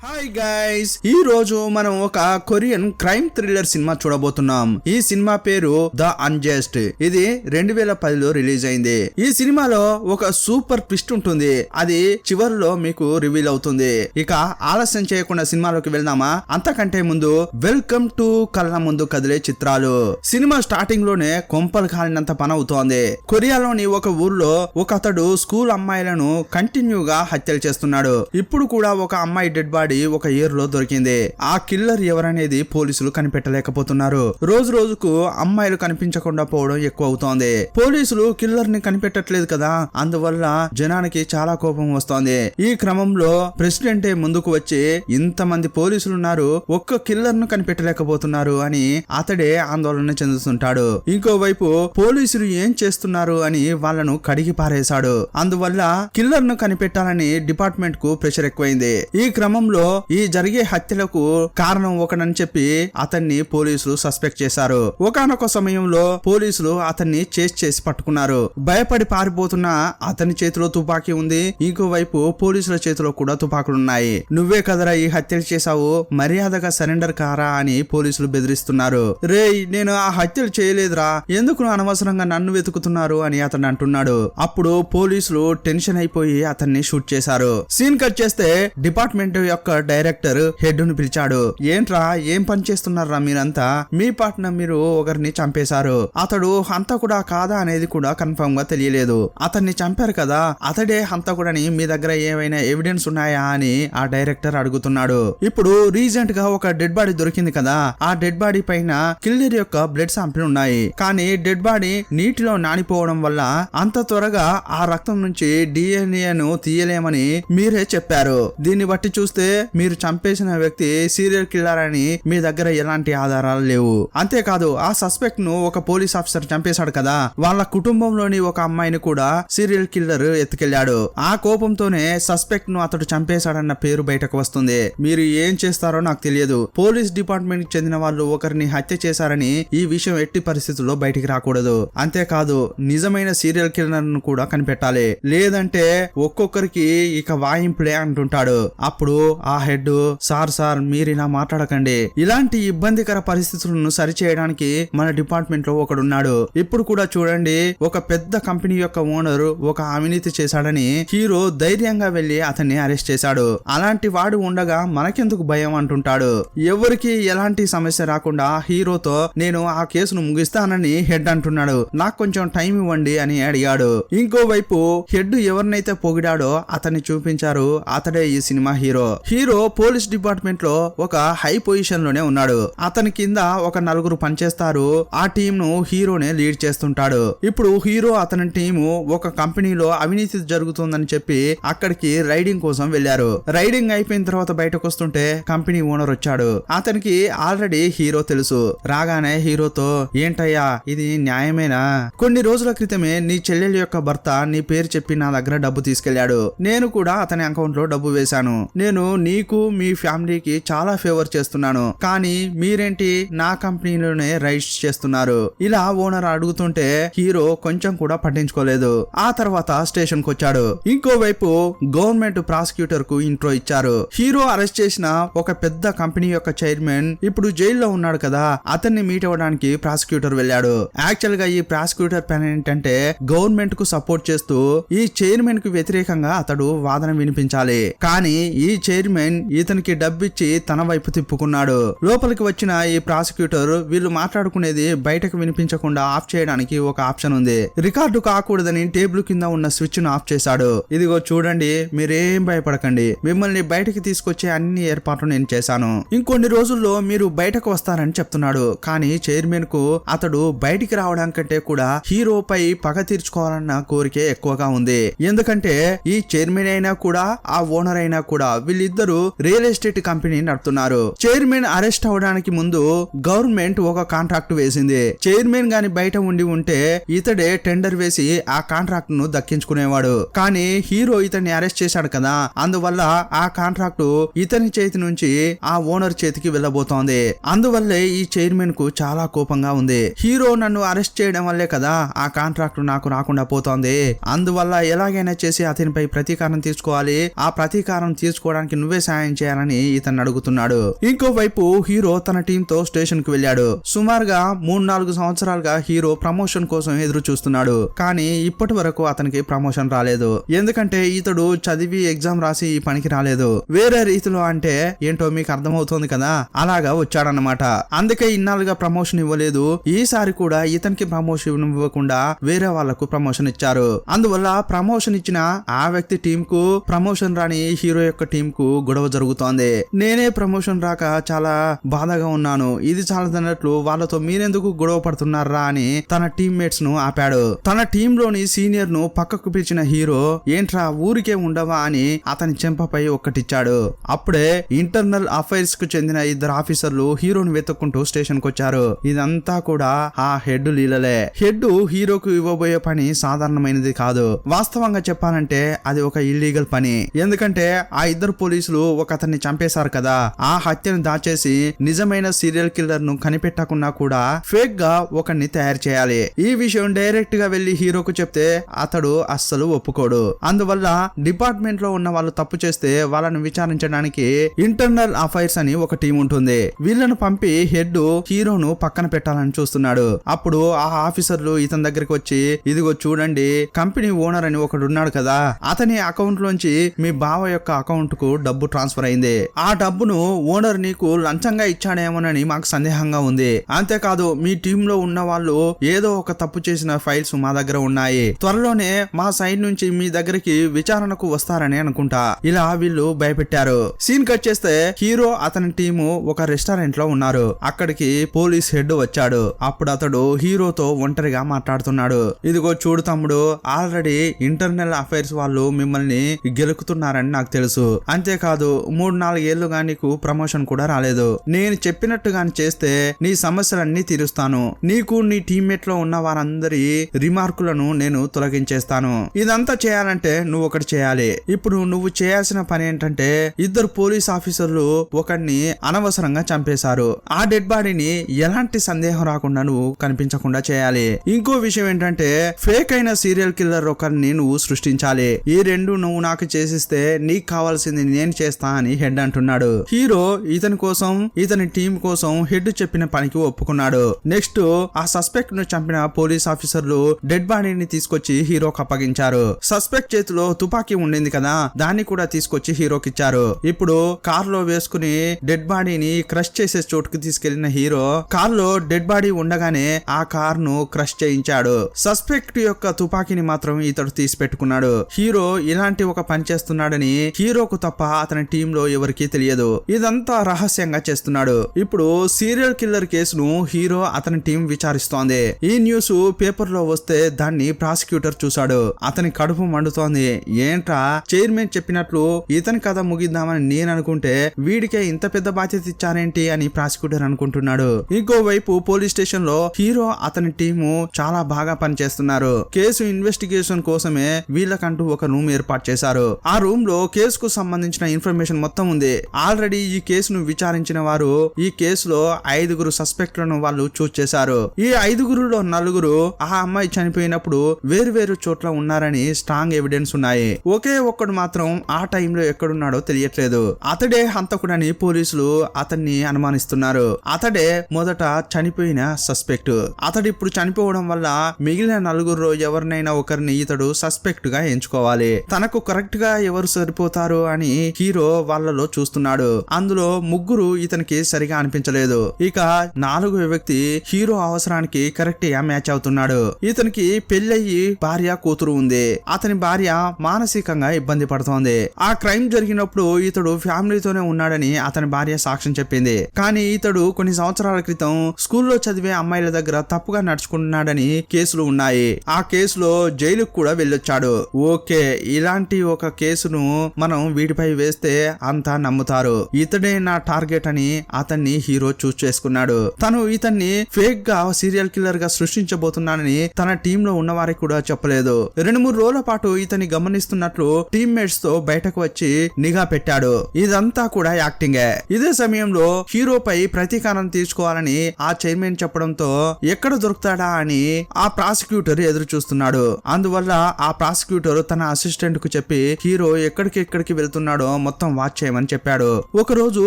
Hi guys, ఈ రోజు మనం ఒక కొరియన్ క్రైమ్ థ్రిల్లర్ సినిమా చూడబోతున్నాం. ఈ సినిమా పేరు ద అన్జస్ట్. ఇది 2010లో రిలీజ్ అయింది. ఈ సినిమాలో ఒక సూపర్ ట్విస్ట్ ఉంటుంది. అది చివరిలో మీకు రివీల్ అవుతుంది. ఇక ఆలస్యం చేయకుండా సినిమాలోకి వెళ్దామా? అంతకంటే ముందు వెల్కమ్ టు కళ్ళ ముందు కదిలే చిత్రాలు. సినిమా స్టార్టింగ్ లోనే కొంపలు కాలినంత పని అవుతోంది. కొరియాలోని ఒక ఊర్లో ఒక అతడు స్కూల్ అమ్మాయిలను కంటిన్యూగా హత్యలు చేస్తున్నాడు. ఇప్పుడు కూడా ఒక అమ్మాయి డెడ్ బాడీ ఒక ఇయర్ లో దొరికింది. ఆ కిల్లర్ ఎవరనేది పోలీసులు కనిపెట్టలేకపోతున్నారు. రోజు రోజుకు అమ్మాయిలు కనిపించకుండా పోవడం ఎక్కువ అవుతోంది. పోలీసులు కిల్లర్ ని కనిపెట్టట్లేదు కదా, అందువల్ల జనానికి చాలా కోపం వస్తోంది. ఈ క్రమంలో ప్రెసిడెంటే ముందుకు వచ్చి ఇంతమంది పోలీసులు ఉన్నారు, ఒక్క కిల్లర్ ను కనిపెట్టలేకపోతున్నారు అని అతడే ఆందోళన చెందుతుంటాడు. ఇంకోవైపు పోలీసులు ఏం చేస్తున్నారు అని వాళ్ళను కడిగి పారేశాడు. అందువల్ల కిల్లర్ ను కనిపెట్టాలని డిపార్ట్మెంట్ కు ప్రెషర్ ఎక్కువైంది. ఈ క్రమంలో ఈ జరిగే హత్యలకు కారణం ఒకనని చెప్పి అతన్ని పోలీసులు సస్పెక్ట్ చేశారు. ఒకానొక సమయంలో పోలీసులు అతన్ని చేస్ చేసి పట్టుకున్నారు. భయపడి పారిపోతున్న అతని చేతిలో తుపాకీ ఉంది. ఇంకోవైపు పోలీసుల చేతిలో కూడా తుపాకులున్నాయి. నువ్వే కదరా ఈ హత్యలు చేశావు, మర్యాదగా సరెండర్ కారా అని పోలీసులు బెదిరిస్తున్నారు. రేయ్, నేను ఆ హత్యలు చేయలేదురా, ఎందుకు అనవసరంగా నన్ను వెతుకుతున్నారు అని అతను అంటున్నాడు. అప్పుడు పోలీసులు టెన్షన్ అయిపోయి అతన్ని షూట్ చేశారు. సీన్ కట్ చేస్తే డిపార్ట్మెంట్ యొక్క డైరెక్టర్ హెడ్ ను పిలిచాడు. ఏంట్రా, ఏం పని చేస్తున్నారా మీరంతా? మీ పార్ట్నర్ మీరు ఒకరిని చంపేశారు. అతడు హంతకుడా కాదా అనేది కూడా కన్ఫర్మ్ గా తెలియలేదు. అతన్ని చంపారు కదా, అతడే హంతకుడని మీ దగ్గర ఏమైనా ఎవిడెన్స్ ఉన్నాయా అని ఆ డైరెక్టర్ అడుగుతున్నాడు. ఇప్పుడు రీసెంట్ గా ఒక డెడ్ బాడీ దొరికింది కదా, ఆ డెడ్ బాడీ పైన కిల్లర్ యొక్క బ్లడ్ శాంపిల్ ఉన్నాయి. కానీ డెడ్ బాడీ నీటిలో నానిపోవడం వల్ల అంత త్వరగా ఆ రక్తం నుంచి డిఎన్ఏను తీయలేమని మీరే చెప్పారు. దీన్ని బట్టి చూస్తే మీరు చంపేసిన వ్యక్తి సీరియల్ కిల్లర్ అని మీ దగ్గర ఎలాంటి ఆధారాలు లేవు. అంతేకాదు, ఆ సస్పెక్ట్ ను ఒక పోలీస్ ఆఫీసర్ చంపేశాడు కదా, వాళ్ళ కుటుంబంలోని ఒక అమ్మాయిని కూడా సీరియల్ కిల్లర్ ఎత్తుకెళ్లాడు. ఆ కోపంతోనే సస్పెక్ట్ ను అతడు చంపేశాడన్న పేరు బయటకు వస్తుంది. మీరు ఏం చేస్తారో నాకు తెలియదు. పోలీస్ డిపార్ట్మెంట్ కి చెందిన వాళ్ళు ఒకరిని హత్య చేశారని ఈ విషయం ఎట్టి పరిస్థితుల్లో బయటికి రాకూడదు. అంతేకాదు, నిజమైన సీరియల్ కిల్లర్ ను కూడా కనిపెట్టాలి. లేదంటే ఒక్కొక్కరికి ఇక వాయింపులే అంటుంటాడు. అప్పుడు ఆ హెడ్, సార్ మీరు ఇలా మాట్లాడకండి, ఇలాంటి ఇబ్బందికర పరిస్థితులను సరిచేయడానికి మన డిపార్ట్మెంట్ లో ఒకడున్నాడు. ఇప్పుడు కూడా చూడండి, ఒక పెద్ద కంపెనీ యొక్క ఓనర్ ఒక అవినీతి చేశాడని హీరో ధైర్యంగా వెళ్లి అతన్ని అరెస్ట్ చేశాడు. అలాంటి వాడు ఉండగా మనకెందుకు భయం అంటుంటాడు. ఎవరికి ఎలాంటి సమస్య రాకుండా హీరోతో నేను ఆ కేసును ముగిస్తానని హెడ్ అంటున్నాడు. నాకు కొంచెం టైం ఇవ్వండి అని అడిగాడు. ఇంకోవైపు హెడ్ ఎవరినైతే పొగిడాడో అతన్ని చూపించారు. అతడే ఈ cinema hero. Hero police department లో ఒక హై పొజిషన్ లోనే ఉన్నాడు. అతని కింద ఒక నలుగురు పనిచేస్తారు. ఆ టీం ను హీరోనే లీడ్ చేస్తుంటాడు. ఇప్పుడు హీరో అతని టీము ఒక కంపెనీలో అవినీతి జరుగుతుందని చెప్పి అక్కడికి రైడింగ్ కోసం వెళ్లారు. రైడింగ్ అయిపోయిన తర్వాత బయటకు వస్తుంటే కంపెనీ ఓనర్ వచ్చాడు. అతనికి ఆల్రెడీ హీరో తెలుసు. రాగానే హీరోతో, ఏంటయ్యా ఇది న్యాయమేనా? కొన్ని రోజుల క్రితమే నీ చెల్లెలి యొక్క భర్త నీ పేరు చెప్పి నా దగ్గర డబ్బు తీసుకెళ్లాడు. నేను కూడా అతని అకౌంట్ లో డబ్బు వేశాను. నేను నీకు మీ ఫ్యామిలీకి చాలా ఫేవర్ చేస్తున్నాను, కానీ మీరేంటి నా కంపెనీలోనే రైడ్స్ చేస్తున్నారు? ఇలా ఓనర్ అడుగుతుంటే హీరో కొంచెం కూడా పట్టించుకోలేదు. ఆ తర్వాత స్టేషన్ కు వచ్చాడు. ఇంకోవైపు గవర్నమెంట్ ప్రాసిక్యూటర్ కు ఇంట్రో ఇచ్చారు. హీరో అరెస్ట్ చేసిన ఒక పెద్ద కంపెనీ యొక్క చైర్మన్ ఇప్పుడు జైల్లో ఉన్నాడు కదా, అతన్ని మీట్ అవ్వడానికి ప్రాసిక్యూటర్ వెళ్ళాడు. యాక్చువల్ గా ఈ ప్రాసిక్యూటర్ పని ఏంటంటే గవర్నమెంట్ కు సపోర్ట్ చేస్తూ ఈ చైర్మన్ కు వ్యతిరేకంగా అతడు వాదన వినిపించాలి. కానీ ఈ చైర్మన్ ఇతనికి డబ్బిచ్చి తన వైపు తిప్పుకున్నాడు. లోపలికి వచ్చిన ఈ ప్రాసిక్యూటర్ వీళ్ళు మాట్లాడుకునేది బయటకు వినిపించకుండా ఆఫ్ చేయడానికి ఒక ఆప్షన్ ఉంది. రికార్డు కాకూడదని టేబుల్ కింద ఉన్న స్విచ్ ను ఆఫ్ చేశాడు. ఇదిగో చూడండి, మీరేం భయపడకండి, మిమ్మల్ని బయటకి తీసుకొచ్చే అన్ని ఏర్పాట్లు నేను చేశాను. ఇంకొన్ని రోజుల్లో మీరు బయటకు వస్తారని చెప్తున్నాడు. కానీ చైర్మన్ కు అతడు బయటికి రావడం కంటే కూడా హీరోపై పగ తీర్చుకోవాలన్న కోరికే ఎక్కువగా ఉంది. ఎందుకంటే ఈ చైర్మన్ అయినా కూడా ఆ ఓనర్ అయినా కూడా వీళ్ళిద్దరూ రియల్ ఎస్టేట్ కంపెనీ నడుపుతున్నారు. చైర్మన్ అరెస్ట్ అవడానికి ముందు గవర్నమెంట్ ఒక కాంట్రాక్ట్ వేసింది. చైర్మన్ గాని బయట ఉంటే ఇతడే టెండర్ వేసి ఆ కాంట్రాక్ట్ ను దక్కించుకునేవాడు. కానీ హీరో ఇతన్ని అరెస్ట్ చేశాడు కదా, అందువల్ల ఆ కాంట్రాక్ట్ ఇతని చేతి నుంచి ఆ ఓనర్ చేతికి వెళ్ళబోతోంది. అందువల్లే ఈ చైర్మన్ కు చాలా కోపంగా ఉంది. హీరో నన్ను అరెస్ట్ చేయడం వల్లే కదా ఆ కాంట్రాక్ట్ నాకు రాకుండా పోతోంది. అందువల్ల ఎలాగైనా చేసి అతనిపై ప్రతీకారం తీర్చుకోవాలి. ఆ ప్రతీకారం తీర్చుకోవడానికి నువ్వే సాయం చేయాలని ఇతన్ని అడుగుతున్నాడు. ఇంకోవైపు హీరో తన టీం తో స్టేషన్ కు వెళ్ళాడు. సుమారుగా 3-4 సంవత్సరాలుగా హీరో ప్రమోషన్ కోసం ఎదురు చూస్తున్నాడు. కానీ ఇప్పటి వరకు అతనికి ప్రమోషన్ రాలేదు. ఎందుకంటే ఇతడు చదివి ఎగ్జామ్ రాసి ఈ పనికి రాలేదు. వేరే రీతిలో అంటే ఏంటో మీకు అర్థమవుతోంది కదా, అలాగా వచ్చాడన్నమాట. అందుకే ఇన్నాళ్ళుగా ప్రమోషన్ ఇవ్వలేదు. ఈసారి కూడా ఇతనికి ప్రమోషన్ ఇవ్వకుండా వేరే వాళ్లకు ప్రమోషన్ ఇచ్చారు. అందువల్ల ప్రమోషన్ ఇచ్చిన ఆ వ్యక్తి టీం కు ప్రమోషన్ రాని హీరో యొక్క టీం కు గొడవ జరుగుతోంది. నేనే ప్రమోషన్ రాక చాలా బాధగా ఉన్నాను, ఇది చాలదన్నట్లు వాళ్ళతో మీరెందుకు గొడవ పడుతున్నారా అని తన టీమ్మేట్స్ ను ఆపాడు. తన టీం లోని సీనియర్ ను పక్కకు పిలిచిన హీరో ఏంట్రా ఊరికే ఉండవా అని అతని చెంపపై ఒక్కటిచ్చాడు. అప్పుడే ఇంటర్నల్ అఫైర్స్ కు చెందిన 2 ఆఫీసర్లు హీరోను వెతుక్కుంటూ స్టేషన్ కు వచ్చారు. ఇదంతా కూడా ఆ హెడ్ లీలలే. హెడ్ హీరోకు ఇవ్వబోయే పని సాధారణమైనది కాదు. వాస్తవంగా చెప్పాలంటే అది ఒక ఇల్లీగల్ పని. ఎందుకంటే ఆ 2 పోలీసులు ఒక అతన్ని చంపేశారు కదా, ఆ హత్యను దాచేసి నిజమైన సీరియల్ కిల్లర్ ను కనిపెట్టకున్నా కూడా ఫేక్ గా ఒకరిని తయారు చేయాలి. ఈ విషయం డైరెక్ట్ గా వెళ్లి హీరోకు చెప్తే అతడు అస్సలు ఒప్పుకోడు. అందువల్ల డిపార్ట్మెంట్ లో ఉన్న వాళ్ళు తప్పు చేస్తే వాళ్ళని విచారించడానికి ఇంటర్నల్ అఫైర్స్ అని ఒక టీం ఉంటుంది. వీళ్ళను పంపి హెడ్ హీరోను పక్కన పెట్టాలని చూస్తున్నాడు. అప్పుడు ఆ ఆఫీసర్లు ఇతని దగ్గరికి వచ్చి, ఇదిగో చూడండి, కంపెనీ ఓనర్ అని ఒకడు ఉన్నాడు కదా, అతని అకౌంట్ లోంచి మీ బావ యొక్క అకౌంట్ కు డబ్బు ట్రాన్స్ఫర్ అయింది. ఆ డబ్బును ఓనర్ నీకు లంచంగా ఇచ్చాడేమోనని మాకు సందేహంగా ఉంది. అంతేకాదు మీ టీమ్ లో ఉన్న వాళ్ళు ఏదో ఒక తప్పు చేసిన ఫైల్స్ మా దగ్గర ఉన్నాయి. త్వరలోనే మా సైడ్ నుంచి మీ దగ్గరికి విచారణకు వస్తారని అనుకుంటా. ఇలా వీళ్ళు భయపెట్టారు. సీన్ కట్ చేస్తే హీరో అతని టీము ఒక రెస్టారెంట్ లో ఉన్నారు. అక్కడికి పోలీస్ హెడ్ వచ్చాడు. అప్పుడు అతడు హీరోతో ఒంటరిగా మాట్లాడుతున్నాడు. ఇదిగో చూడు తమ్ముడు, ఆల్రెడీ ఇంటర్నల్ అఫైర్స్ వాళ్ళు మిమ్మల్ని గెలుకుతున్నారని నాకు తెలుసు. అంతేకాదు 3-4 ఏళ్లుగా నీకు ప్రమోషన్ కూడా రాలేదు. నేను చెప్పినట్టుగాని చేస్తే నీ సమస్యలన్నీ తీరుస్తాను. నీకు నీ టీమ్మేట్ లో ఉన్న వారందరి రిమార్కులను నేను తొలగించేస్తాను. ఇదంతా చేయాలంటే నువ్వు ఒకటి చేయాలి. ఇప్పుడు నువ్వు చేయాల్సిన పని ఏంటంటే 2 పోలీస్ ఆఫీసర్లు ఒకరిని అనవసరంగా చంపేశారు. ఆ డెడ్ బాడీని ఎలాంటి సందేహం రాకుండా నువ్వు కనిపించకుండా చేయాలి. ఇంకో విషయం ఏంటంటే ఫేక్ అయిన సీరియల్ కిల్లర్ ఒకరిని నువ్వు సృష్టించాలి. ఈ 2 నువ్వు నాకు చేసిస్తే నీకు కావాల్సింది నేను చేస్తా అని హెడ్ అంటున్నాడు. హీరో ఇతని కోసం ఇతని టీం కోసం హెడ్ చెప్పిన పనికి ఒప్పుకున్నాడు. నెక్స్ట్ ఆ సస్పెక్ట్ ను చంపిన పోలీస్ ఆఫీసర్లు డెడ్ బాడీని తీసుకొచ్చి హీరోకి అప్పగించారు. సస్పెక్ట్ చేతిలో తుపాకీ ఉండింది కదా, దాన్ని కూడా తీసుకొచ్చి హీరోకి ఇచ్చారు. ఇప్పుడు కార్ లో వేసుకుని డెడ్ బాడీని క్రష్ చేసే చోటుకు తీసుకెళ్లిన హీరో కార్ లో డెడ్ బాడీ ఉండగానే ఆ కార్ ను క్రష్ చేయించాడు. సస్పెక్ట్ యొక్క తుపాకీని మాత్రం ఇతడు తీసి పెట్టుకున్నాడు. హీరో ఇలాంటి ఒక పని చేస్తున్నాడని హీరోకు తప్ప అతని టీమ్ లో ఎవరికీ తెలియదు. ఇదంతా రహస్యంగా చేస్తున్నాడు. ఇప్పుడు సీరియల్ కిల్లర్ కేసును హీరో అతని టీం విచారిస్తోంది. ఈ న్యూస్ పేపర్ లో వస్తే దాన్ని ప్రాసిక్యూటర్ చూశాడు. అతని కడుపు మండుతోంది. ఏంట్రా చైర్మన్ చెప్పినట్లు ఇతని కథ ముగిద్దామని నేను అనుకుంటే వీడికే ఇంత పెద్ద బాధ్యత ఇచ్చారేంటి అని ప్రాసిక్యూటర్ అనుకుంటున్నాడు. ఇంకోవైపు పోలీస్ స్టేషన్ లో హీరో అతని టీము చాలా బాగా పనిచేస్తున్నారు. కేసు ఇన్వెస్టిగేషన్ కోసమే వీళ్ళకంటూ ఒక రూమ్ ఏర్పాటు చేశారు. ఆ రూమ్ లో కేసుకు సంబంధించిన ఇన్ఫర్మేషన్ మొత్తం ఉంది. ఆల్రెడీ ఈ కేసును విచారించిన వారు ఈ కేసులో 5 సస్పెక్ట్లను వాళ్ళు చూస్ చేశారు. ఈ 5గురులో 4 ఆ అమ్మాయి చనిపోయినప్పుడు వేరు చోట్ల ఉన్నారని స్ట్రాంగ్ ఎవిడెన్స్ ఉన్నాయి. ఒకే ఒక్కడు మాత్రం ఆ టైంలో ఎక్కడున్నాడో తెలియట్లేదు. అతడే హంతకుడని పోలీసులు అతన్ని అనుమానిస్తున్నారు. అతడే మొదట చనిపోయిన సస్పెక్ట్. అతడు ఇప్పుడు చనిపోవడం వల్ల మిగిలిన 4 ఎవరినైనా ఒకరిని ఇతడు సస్పెక్ట్ గా ఎంచుకోవాలి. తనకు కరెక్ట్ గా ఎవరు సరిపోతారు అని హీరో వాళ్ళలో చూస్తున్నాడు. అందులో 3 ఇతనికి సరిగా అనిపించలేదు. ఇక 4వ వ్యక్తి హీరో అవసరానికి కరెక్ట్ గా మ్యాచ్ అవుతున్నాడు. ఇతనికి పెళ్ళయి భార్య కూతురు ఉంది. అతని భార్య మానసికంగా ఇబ్బంది పడుతోంది. ఆ క్రైమ్ జరిగినప్పుడు ఇతడు ఫ్యామిలీతోనే ఉన్నాడని అతని భార్య సాక్ష్యం చెప్పింది. కానీ ఇతడు కొన్ని సంవత్సరాల క్రితం స్కూల్లో చదివే అమ్మాయిల దగ్గర తప్పుగా నడుచుకున్నాడని కేసులు ఉన్నాయి. ఆ కేసులో జైలుకు కూడా వెళ్ళొచ్చాడు. ఓకే, ఇలాంటి ఒక కేసును మనం వీడిపై వేస్తే అంతా నమ్ముతారు. ఇతడే నా టార్గెట్ అని అతన్ని హీరో చూస్ చేసుకున్నాడు. తను ఇతన్ని ఫేక్ గా సీరియల్ కిల్లర్ గా సృష్టించబోతున్నానని తన టీమ్ లో ఉన్న వారికి కూడా చెప్పలేదు. 2-3 రోజుల పాటు ఇతన్ని గమనిస్తున్నట్లు టీమ్మేట్స్ తో బయటకు వచ్చి నిఘా పెట్టాడు. ఇదంతా కూడా యాక్టింగే. ఇదే సమయంలో హీరోపై ప్రతీకారం తీర్చుకోవాలని ఆ చైర్మన్ చెప్పడంతో ఎక్కడ దొరుకుతాడా అని ఆ ప్రాసిక్యూటర్ ఎదురు చూస్తున్నాడు. అందువల్ల ఆ ప్రాసిక్యూటర్ తన అసిస్టెంట్ కు చెప్పి హీరో ఎక్కడికి వెళ్తున్నాడో మొత్తం వాచ్ చేయమని చెప్పాడు. ఒక రోజు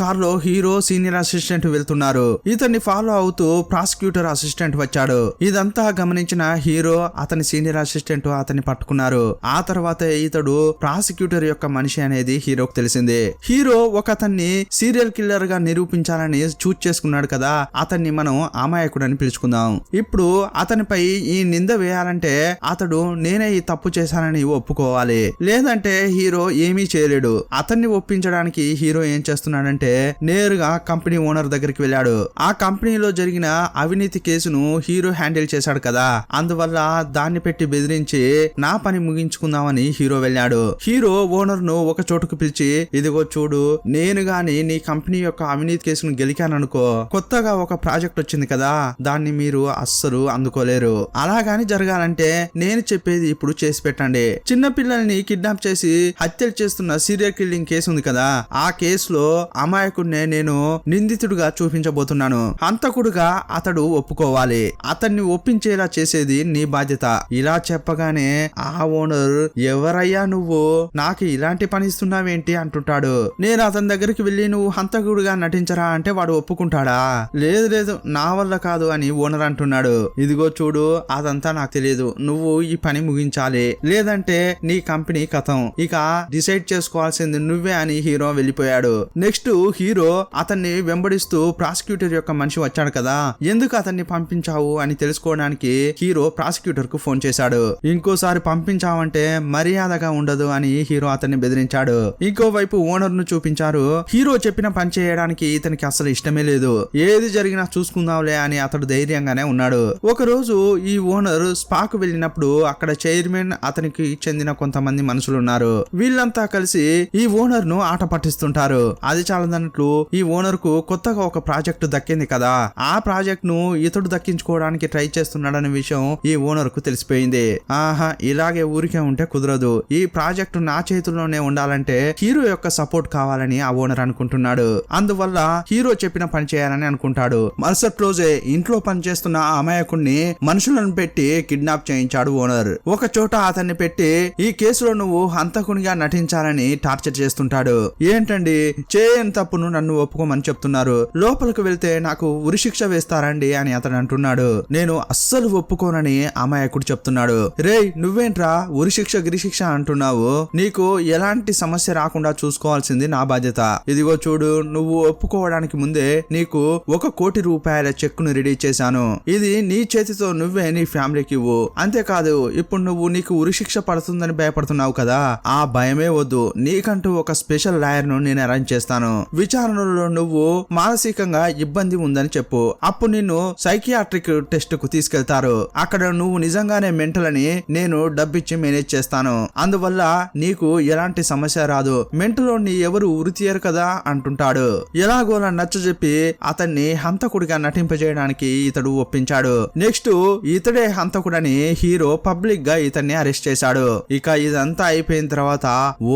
కార్ లో హీరో సీనియర్ అసిస్టెంట్ వెళ్తున్నారు. ఇతన్ని ఫాలో అవుతూ ప్రాసిక్యూటర్ అసిస్టెంట్ వచ్చాడు. ఇదంతా గమనించిన హీరో అతని సీనియర్ అసిస్టెంట్ అతన్ని పట్టుకున్నారు. ఆ తర్వాత ఇతడు ప్రాసిక్యూటర్ యొక్క మనిషి అనేది హీరోకు తెలిసింది. హీరో ఒక అతన్ని సీరియల్ కిల్లర్ గా నిరూపించాలని చూజ్ చేసుకున్నాడు కదా, అతన్ని మనం అమాయకుడు అని పిలుచుకుందాం. ఇప్పుడు అతనిపై ఈ నింద వేయాలంటే అతడు నేనే ఈ తప్పు చేశానని ఒప్పుకోవాలి, లేదంటే హీరో ఏమీ చేయలేడు. అతన్ని ఒప్పించడానికి హీరో ఏం చేస్తున్నాడంటే నేరుగా కంపెనీ ఓనర్ దగ్గరికి వెళ్ళాడు. ఆ కంపెనీలో జరిగిన అవినీతి కేసును హీరో హ్యాండిల్ చేశాడు కదా, అందువల్ల దాన్ని పెట్టి బెదిరించి నా పని ముగించుకుందామని హీరో వెళ్ళాడు. హీరో ఓనర్ ను ఒక చోటుకు పిలిచి, ఇదిగో చూడు, నేను గాని నీ కంపెనీ యొక్క అవినీతి కేసును గెలికాననుకో, కొత్తగా ఒక ప్రాజెక్ట్ వచ్చింది కదా, దాన్ని మీరు అస్సలు అందుకోలేరు. అలాగాని జరగాలంటే నేను చెప్పేది ఇప్పుడు చేసి పెట్టండి. చిన్న పిల్లల్ని కిడ్నాప్ చేసి హత్యలు చేస్తున్న సీరియల్ కిల్లింగ్ కేసు ఉంది కదా, ఆ కేసులో అమాయకుడినే నేను నిందితుడిగా చూపించబోతున్నాను. హంతకుడుగా అతడు ఒప్పుకోవాలి. అతన్ని ఒప్పించేలా చేసేది నీ బాధ్యత. ఇలా చెప్పగానే ఆ ఓనర్, ఎవరయ్యా నువ్వు, నాకు ఇలాంటి పని ఇస్తున్నావేంటి అంటుంటాడు. నేను అతని దగ్గరికి వెళ్ళి నువ్వు హంతకుడిగా నటించరా అంటే వాడు ఒప్పుకుంటాడా? లేదు లేదు, నా వల్ల కాదు అని ఓనర్ అంటున్నాడు. ఇదిగో చూడు, అదంతా నాకు తెలియదు, నువ్వు ఈ పని ముగించాలి, లేదంటే నీ కంపెనీ కథం, ఇక డిసైడ్ చేసుకోవాల్సింది నువ్వే అని హీరో వెళ్ళిపోయాడు. నెక్స్ట్ హీరో అతన్ని వెంబడిస్తూ ప్రాసిక్యూటర్ యొక్క మనిషి వచ్చాడు కదా, ఎందుకు అతన్ని పంపించావు అని తెలుసుకోవడానికి హీరో ప్రాసిక్యూటర్ కు ఫోన్ చేశాడు. ఇంకోసారి పంపించావంటే మర్యాదగా ఉండదు అని హీరో అతన్ని బెదిరించాడు. ఇంకోవైపు ఓనర్ ను చూపించారు. హీరో చెప్పిన పని చేయడానికి ఇతనికి అసలు ఇష్టమే లేదు. ఏది జరిగినా చూసుకుందాంలే అని అతడు ధైర్యంగానే ఉన్నాడు. ఒక రోజు ఈ ఓనర్ స్పాకు వెళ్ళినప్పుడు అక్కడ చైర్మన్, అతనికి చెందిన కొంతమంది మనుషులు ఉన్నారు. వీళ్ళంతా కలిసి ఈ ఓనర్ ను ఆట పట్టిస్తుంటారు. అది చాలదన్నట్లు ఈ ఓనర్ కు కొత్తగా ఒక ప్రాజెక్టు దక్కింది కదా, ఆ ప్రాజెక్ట్ ను ఇతడు దక్కించుకోవడానికి ట్రై చేస్తున్నాడనే విషయం ఈ ఓనర్ కు తెలిసిపోయింది. ఆహా, ఇలాగే ఊరికే ఉంటే కుదరదు, ఈ ప్రాజెక్టు నా చేతుల్లోనే ఉండాలంటే హీరో యొక్క సపోర్ట్ కావాలని ఆ ఓనర్ అనుకుంటున్నాడు. అందువల్ల హీరో చెప్పిన పని చేయాలని అనుకుంటాడు. మరుసటి రోజే ఇంట్లో పనిచేస్తున్న ఆ అమాయకుడిని మనుషులను పెట్టి కిడ్నాప్ చేయించాడు ఓనర్. ఒక చోట అతన్ని పెట్టి ఈ కేసులో నువ్వు హంతకునిగా నటించాలని టార్చర్ చేస్తుంటాడు. ఏంటండి, చేయని తప్పును నన్ను ఒప్పుకోమని చెప్తున్నారు, లోపలికి వెళ్తే నాకు ఉరిశిక్ష వేస్తారండి అని అతను అంటున్నాడు. నేను అస్సలు ఒప్పుకోనని అమాయకుడు చెప్తున్నాడు. రేయ్, నువ్వేంట్రా ఉరిశిక్ష గిరిశిక్ష అంటున్నావు, నీకు ఎలాంటి సమస్య రాకుండా చూసుకోవాల్సింది నా బాధ్యత. ఇదిగో చూడు, నువ్వు ఒప్పుకోవడానికి ముందే నీకు 1 కోటి రూపాయల చెక్కును రెడీ చేశాను. ఇది నీ చేతితో నువ్వే నీ ఫ్యామిలీకి ఇవ్వు. అంతేకాదు, ఇప్పుడు నువ్వు నీకు ఉరిశిక్ష పడుతుందని భయపడుతున్నావు కదా, ఆ భయమే వద్దు, నీకంటూ ఒక స్పెషల్ లాయర్ ను నేను అరేంజ్ చేస్తాను. విచారణలో నువ్వు మానసికంగా ఇబ్బంది ఉందని చెప్పు, అప్పుడు నిన్ను సైకియాట్రిక్ టెస్ట్ కు తీసుకెళ్తారు. అక్కడ నువ్వు నిజంగానే మెంటల్ అని నేను డబ్బిచ్చి మేనేజ్ చేస్తాను. అందువల్ల నీకు ఎలాంటి సమస్య రాదు. మెంటలో నీ ఎవరు ఉరి తీయరు కదా అంటుంటాడు. ఎలాగోలా నచ్చజెప్పి అతన్ని హంతకుడిగా నటింపజేయడానికి ఇతడు ఒప్పించాడు. నెక్స్ట్ ఇతడే హంతకుడని హీరో పబ్లిక్ గా ఇతన్ని అరెస్ట్ చేశాడు. ఇక ఇదంతా అయిపోయిన తర్వాత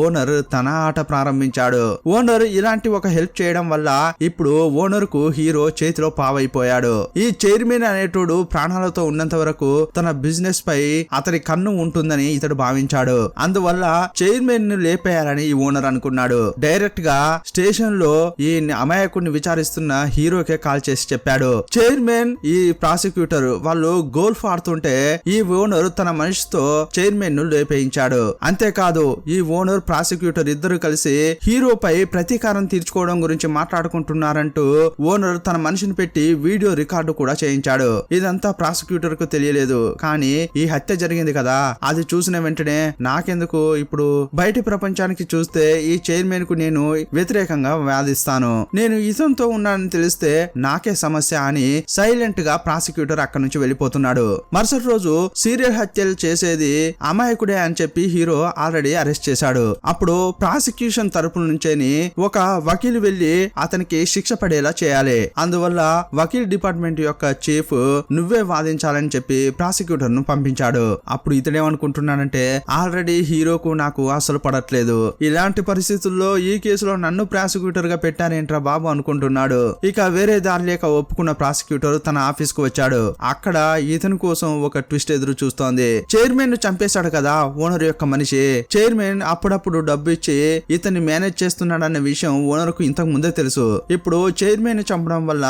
ఓనర్ తన ఆట ప్రారంభించాడు. ఓనర్ ఇలాంటి ఒక హెల్ప్ చేయడం వల్ల ఇప్పుడు ఓనర్ కు హీరో చేతిలో పావైపోయాడు. ఈ చైర్మన్ అనేటోడు ప్రాణాలతో ఉన్నంత వరకు తన బిజినెస్ పై అతని కన్ను ఉంటుందని ఇతడు భావించాడు. అందువల్ల చైర్మన్ ను లేపేయాలని ఈ ఓనర్ అనుకున్నాడు. డైరెక్ట్ గా స్టేషన్ లో ఈ అమాయకుడిని విచారిస్తున్న హీరోకే కాల్ చేసి చెప్పాడు. చైర్మన్, ఈ ప్రాసిక్యూటర్ వాళ్ళు గోల్ఫ్ ఆడుతుంటే ఈ ఓనర్ తన మనిషితో చైర్మన్ ను లేపేయించాడు. అంతేకాదు, ఈ ఓనర్ ప్రాసిక్యూటర్ ఇద్దరు కలిసి హీరోపై ప్రతీకారం తీర్చుకోవడం గురించి మాట్లాడుకుంటున్నారంటూ ఓనర్ తన మనిషిని పెట్టి వీడియో రికార్డు కూడా చేయించాడు. ఇదంతా ప్రాసిక్యూటర్ కు తెలియలేదు. కానీ ఈ హత్య జరిగింది కదా, అది చూసిన వెంటనే నాకెందుకు, ఇప్పుడు బయటి ప్రపంచానికి చూస్తే ఈ చైర్మన్ కు నేను వ్యతిరేకంగా వాదిస్తాను, నేను ఇతనితో ఉన్నానని తెలిస్తే నాకే సమస్య అని సైలెంట్ గా ప్రాసిక్యూటర్ అక్కడి నుంచి వెళ్ళిపోతున్నాడు. మరుసటి రోజు సీరియల్ హత్యలు చేసేది అమాయకుడే అని చెప్పి హీరో ఆల్రెడీ అరెస్ట్ చేశాడు. అప్పుడు ప్రాసిక్యూషన్ తరపు నుంచేని ఒక వకీలు వెళ్లి అతనికి శిక్ష పడేలా చేయాలి. అందువల్ల వకీల్ డిపార్ట్మెంట్ యొక్క చీఫ్ నువ్వే వాదించాలని చెప్పి ప్రాసిక్యూటర్ ను పంపించాడు. అప్పుడు ఇతడేమనుకుంటున్నాడంటే, ఆల్రెడీ హీరోకు నాకు అసలు పడట్లేదు, ఇలాంటి పరిస్థితుల్లో ఈ కేసులో నన్ను ప్రాసిక్యూటర్ గా పెట్టారేంట్రా బాబు అనుకుంటున్నాడు. ఇక వేరే దారి లేక ఒప్పుకున్న ప్రాసిక్యూటర్ తన ఆఫీస్ కు వచ్చాడు. అక్కడ ఇతని కోసం ఒక ట్విస్ట్ ఎదురు చూస్తోంది. చైర్మన్ ను చంపేశాడు కదా ఓనర్ యొక్క మనిషి. చైర్మన్ అప్పుడప్పుడు డబ్బు ఇచ్చి ఇతన్ని మేనేజ్ చేస్తున్నాడన్న విషయం ఓనర్ కు ఇంతకు ముందే తెలుసు. ఇప్పుడు చైర్మన్ చంపడం వల్ల